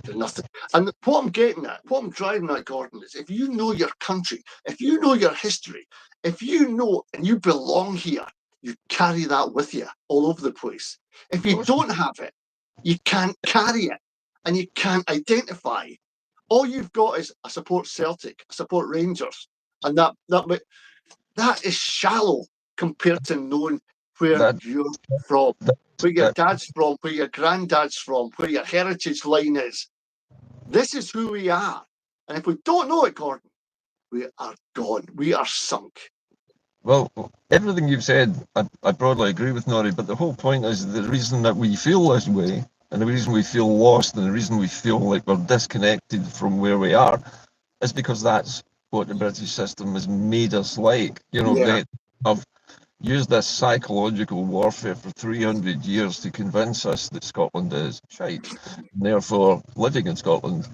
They're nothing. And what I'm getting at, what I'm driving at, Gordon, is if you know your country, if you know your history, if you know and you belong here, you carry that with you all over the place. If you don't have it, you can't carry it and you can't identify. All you've got is I support Celtic, I support Rangers, and that is shallow compared to knowing where you're from, where your dad's from, where your granddad's from, where your heritage line is. This is who we are. And if we don't know it, Gordon, we are gone. We are sunk. Well, everything you've said, I broadly agree with Norrie, but the whole point is the reason that we feel this way, and the reason we feel lost, and the reason we feel like we're disconnected from where we are, is because that's what the British system has made us like. You know, they have used this psychological warfare for 300 years to convince us that Scotland is shite. And therefore, living in Scotland,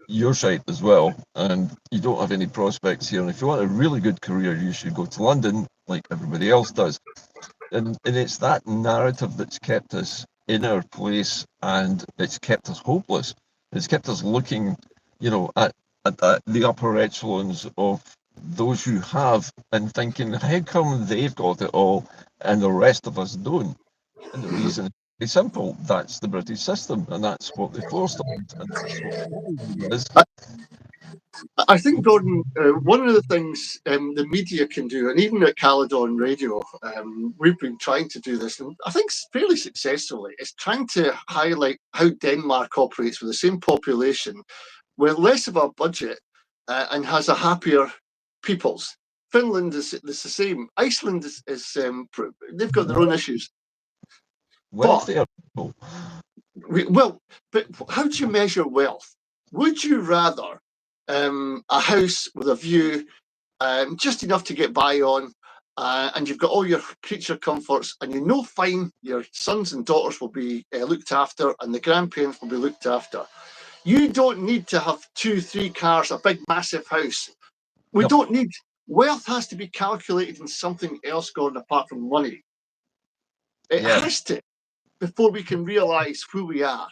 you're shite as well, and you don't have any prospects here. And if you want a really good career, you should go to London, like everybody else does. And it's that narrative that's kept us in our place, and it's kept us hopeless. It's kept us looking, you know, at the upper echelons of those who have, and thinking, how come they've got it all and the rest of us don't? And the reason is simple: that's the British system, and that's what they forced on us, and that's what it is. I think, Gordon, one of the things the media can do, and even at Caledon Radio, we've been trying to do this, and I think fairly successfully, is trying to highlight how Denmark operates with the same population, with less of a budget, and has a happier peoples. Finland is the same. Iceland is they've got their own issues. Wealthier people. Well, but how do you measure wealth? Would you rather a house with a view, just enough to get by on, and you've got all your creature comforts, and you know, fine, your sons and daughters will be looked after, and the grandparents will be looked after. You don't need to have 2-3 cars, a big massive house. We don't need. Wealth has to be calculated in something else, Gordon, apart from money. It has to, before we can realise who we are.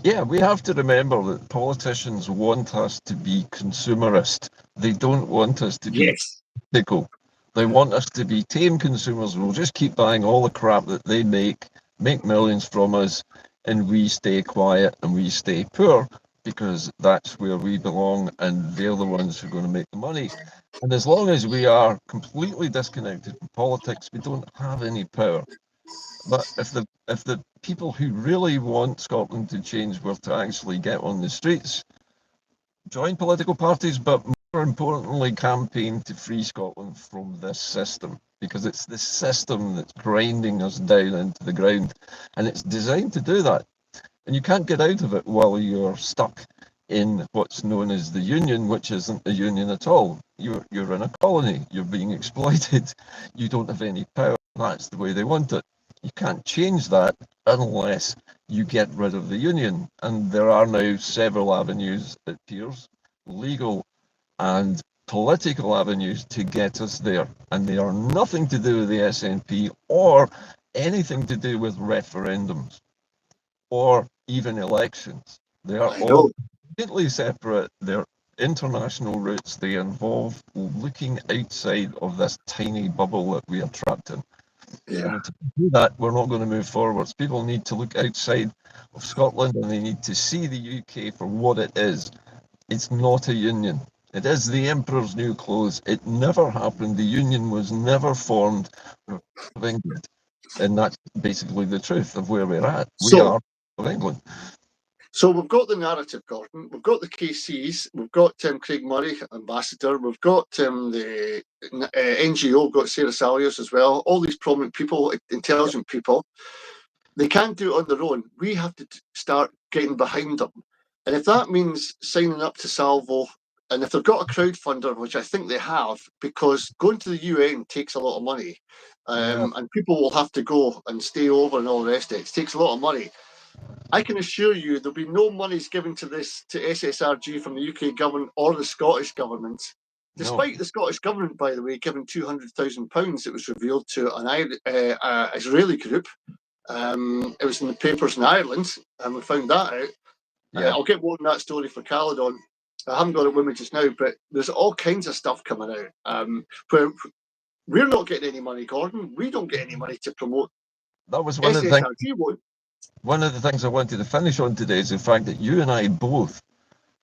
Yeah, we have to remember that politicians want us to be consumerist. They don't want us to be ethical. They want us to be tame consumers. We'll just keep buying all the crap that they make millions from us, and we stay quiet and we stay poor because that's where we belong, and they're the ones who are going to make the money. And as long as we are completely disconnected from politics, we don't have any power. But if the people who really want Scotland to change were to actually get on the streets, join political parties, but more importantly, campaign to free Scotland from this system, because it's this system that's grinding us down into the ground, and it's designed to do that. And you can't get out of it while you're stuck in what's known as the union, which isn't a union at all. You're in a colony. You're being exploited. You don't have any power. That's the way they want it. You can't change that unless you get rid of the union. And there are now several avenues, it appears, legal and political avenues to get us there. And they are nothing to do with the SNP or anything to do with referendums or even elections. They are all completely separate. They're international routes. They involve looking outside of this tiny bubble that we are trapped in. And to do that, we're not going to move forwards. People need to look outside of Scotland, and they need to see the UK for what it is. It's not a union. It is the emperor's new clothes. It never happened. The union was never formed of England. And that's basically the truth of where we're at. We are of England. So we've got the narrative, Gordon. We've got the KCs. We've got Craig Murray, ambassador. We've got the NGO. We've got Sarah Salios as well. All these prominent people, intelligent people. They can't do it on their own. We have to start getting behind them. And if that means signing up to Salvo, and if they've got a crowdfunder, which I think they have, because going to the UN takes a lot of money, and people will have to go and stay over and all the rest of it. It takes a lot of money. I can assure you there'll be no monies given to SSRG from the UK government or the Scottish government. Despite the Scottish government, by the way, giving £200,000, it was revealed to an Israeli group. It was in the papers in Ireland, and we found that out. Yeah. I'll get more than that story for Caledon. I haven't got it with me just now, but there's all kinds of stuff coming out. Where we're not getting any money, Gordon. We don't get any money to promote. That was one of the things. SSRG won't. One of the things I wanted to finish on today is the fact that you and I both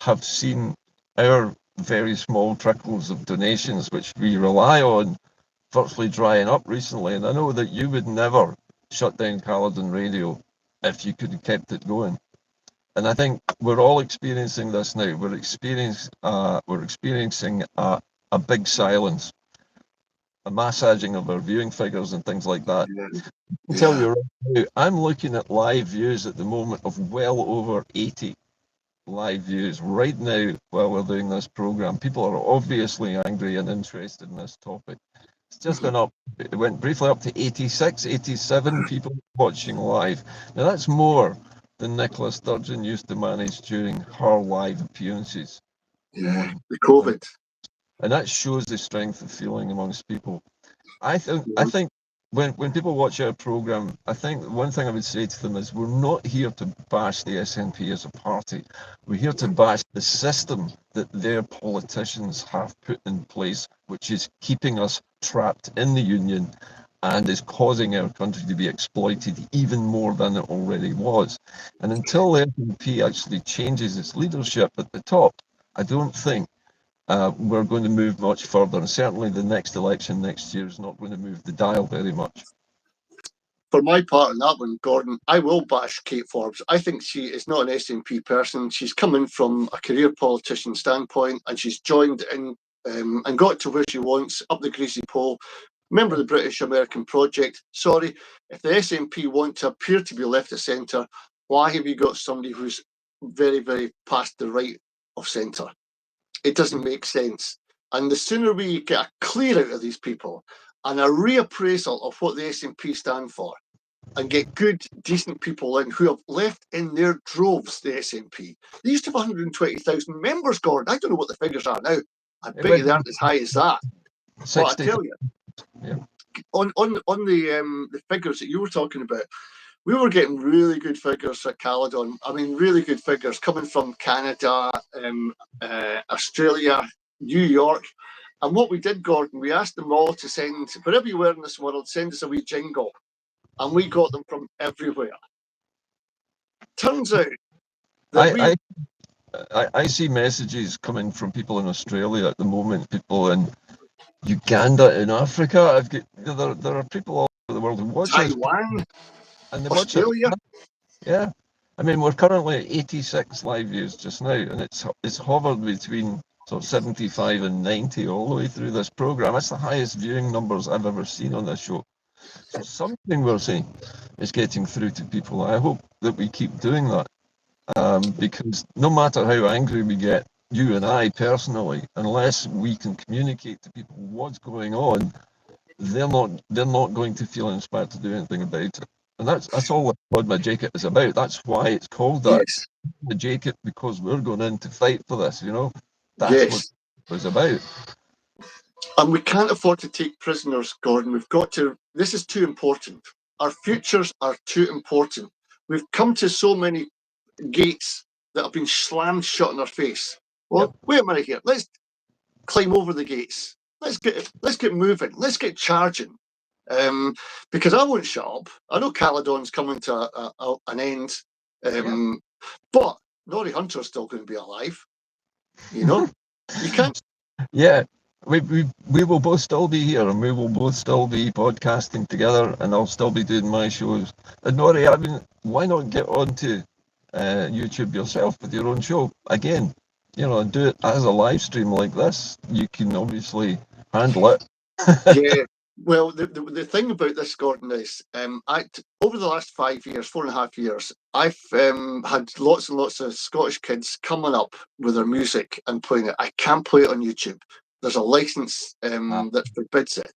have seen our very small trickles of donations, which we rely on, virtually drying up recently. And I know that you would never shut down Caledon Radio if you could have kept it going. And I think we're all experiencing this now. We're experiencing a big silence, a massaging of our viewing figures and things like that. Yeah. I tell you right now, I'm looking at live views at the moment of well over 80 live views right now while we're doing this program. People are obviously angry and interested in this topic. It's just gone up. It went briefly up to 86, 87 people watching live. Now that's more than Nicola Sturgeon used to manage during her live appearances. Yeah, the COVID. And that shows the strength of feeling amongst people. I think when people watch our program, I think one thing I would say to them is we're not here to bash the SNP as a party. We're here to bash the system that their politicians have put in place, which is keeping us trapped in the union and is causing our country to be exploited even more than it already was. And until the SNP actually changes its leadership at the top, I don't think we're going to move much further, and certainly the next election next year is not going to move the dial very much. For my part on that one, Gordon, I will bash Kate Forbes. I think she is not an SNP person. She's coming from a career politician standpoint, and she's joined in and got to where she wants, up the greasy pole. Member of the British-American Project. Sorry, if the SNP want to appear to be left of centre, why have you got somebody who's very, very past the right of centre? It doesn't make sense. And the sooner we get a clear out of these people and a reappraisal of what the SNP stand for and get good, decent people in who have left in their droves the SNP. They used to have 120,000 members, Gordon. I don't know what the figures are now. I bet you they aren't as high as that. 60. But I tell you, on the figures that you were talking about, we were getting really good figures at Caledon. I mean, really good figures coming from Canada, Australia, New York. And what we did, Gordon, we asked them all to send, wherever you were in this world, send us a wee jingle. And we got them from everywhere. Turns out that I see messages coming from people in Australia at the moment, people in Uganda, in Africa. There are people all over the world who watch Taiwan. And Australia. Yeah, I mean we're currently at 86 live views just now, and it's hovered between sort of 75 and 90 all the way through this program. That's the highest viewing numbers I've ever seen on this show. So something we're saying is getting through to people. I hope that we keep doing that, because no matter how angry we get, you and I personally, unless we can communicate to people what's going on, they're not going to feel inspired to do anything about it. And that's all what my jacket is about. That's why it's called that. Yes. The jacket, because we're going in to fight for this, That's yes. what it was about. And we can't afford to take prisoners, Gordon. We've got to, this is too important. Our futures are too important. We've come to so many gates that have been slammed shut in our face. Well, wait a minute here. Let's climb over the gates. Let's get moving. Let's get charging. Because I won't shut up. I know Caledon's coming to an end, but Rory Hunter's still going to be alive. You can't. Yeah, we will both still be here, and we will both still be podcasting together, and I'll still be doing my shows. And Rory, I mean, why not get onto YouTube yourself with your own show again? And do it as a live stream like this. You can obviously handle it. Yeah. Well, the thing about this, Gordon, is over the last 5 years, 4.5 years, I've had lots and lots of Scottish kids coming up with their music and playing it. I can't play it on YouTube. There's a license that forbids it.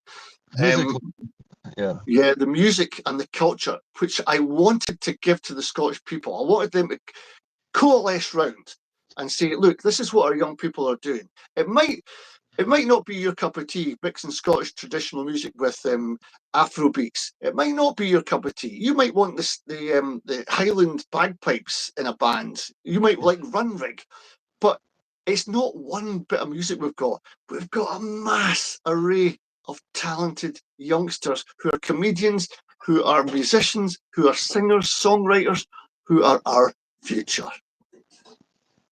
Yeah, the music and the culture, which I wanted to give to the Scottish people. I wanted them to coalesce round and say, look, this is what our young people are doing. It might It might not be your cup of tea, mixing Scottish traditional music with Afrobeats. It might not be your cup of tea. You might want the Highland bagpipes in a band. You might like Run Rig, but it's not one bit of music we've got. We've got a mass array of talented youngsters who are comedians, who are musicians, who are singers, songwriters, who are our future.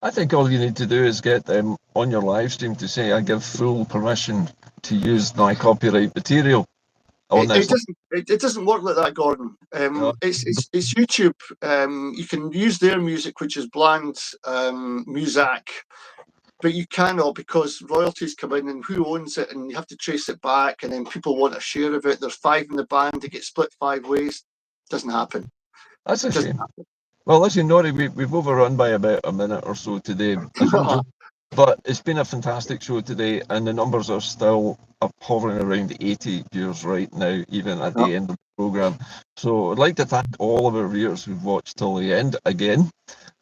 I think all you need to do is get them on your live stream to say, I give full permission to use my copyright material. It doesn't work like that, Gordon. It's YouTube. You can use their music, which is bland music, but you cannot, because royalties come in and who owns it, and you have to trace it back, and then people want a share of it. There's 5 in the band, they get split 5 ways. Doesn't happen. That's a shame. Well, listen, Nori, we've overrun by about a minute or so today, as usual. But it's been a fantastic show today, and the numbers are still up hovering around 80 viewers right now, even at the end of the programme. So I'd like to thank all of our viewers who've watched till the end again.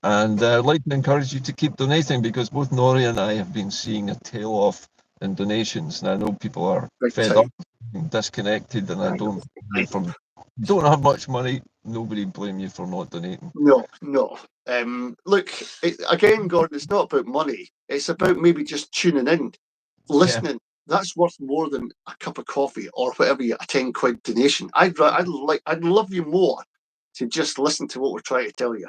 And I'd like to encourage you to keep donating, because both Nori and I have been seeing a tail off in donations. And I know people are fed up and disconnected, and I don't have much money. Nobody blame you for not donating. No. Look, again, Gordon, it's not about money. It's about maybe just tuning in, listening. Yeah. That's worth more than a cup of coffee or whatever, a 10 quid donation. I'd love you more to just listen to what we're trying to tell you.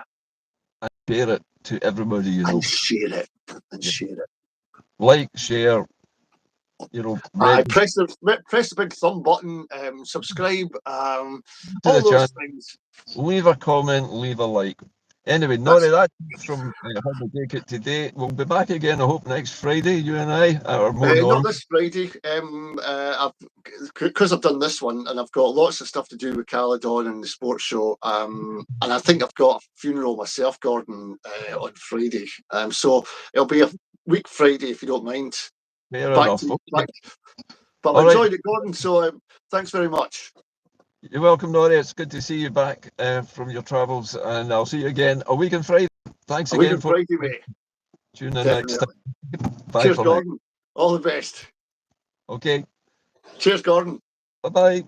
And share it to everybody you know. And share it. Like, share. Press the big thumb button, subscribe, all those things. Leave a comment, leave a like. Anyway, Nori, that's from How to Take It today. We'll be back again, I hope, next Friday, you and I. Or more not this Friday, because I've done this one, and I've got lots of stuff to do with Caledon and the sports show, and I think I've got a funeral myself, Gordon, on Friday. So it'll be a week Friday, if you don't mind. Fair enough. But I've enjoyed it, Gordon, so thanks very much. You're welcome, Nori. It's good to see you back from your travels, and I'll see you again a week on Friday. Thanks again for Friday, mate. Tune in next time. Bye. Cheers, Gordon. All the best. Okay. Cheers, Gordon. Bye-bye.